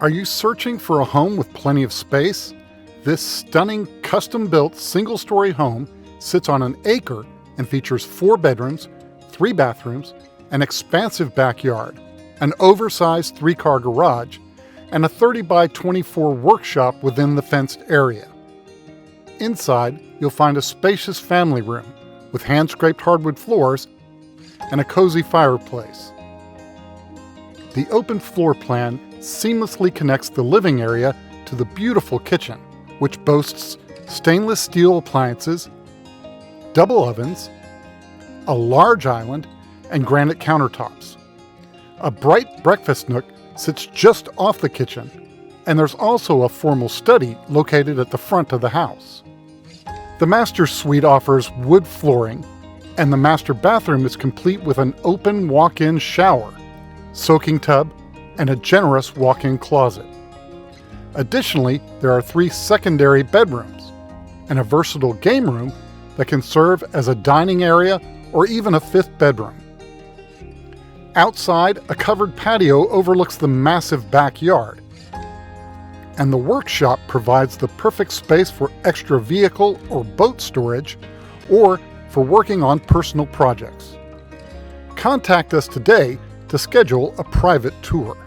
Are you searching for a home with plenty of space? This stunning, custom-built, single-story home sits on an acre and features 4 bedrooms, 3 bathrooms, an expansive backyard, an oversized 3-car garage, and a 30 by 24 workshop within the fenced area. Inside, you'll find a spacious family room with hand-scraped hardwood floors and a cozy fireplace. The open floor plan seamlessly connects the living area to the beautiful kitchen, which boasts stainless steel appliances, double ovens, a large island, and granite countertops. A bright breakfast nook sits just off the kitchen, and there's also a formal study located at the front of the house. The master suite offers wood flooring, and the master bathroom is complete with an open walk-in shower, soaking tub, and a generous walk-in closet. Additionally, there are 3 secondary bedrooms and a versatile game room that can serve as a dining area or even a 5th bedroom. Outside, a covered patio overlooks the massive backyard, and the workshop provides the perfect space for extra vehicle or boat storage or for working on personal projects. Contact us today to schedule a private tour.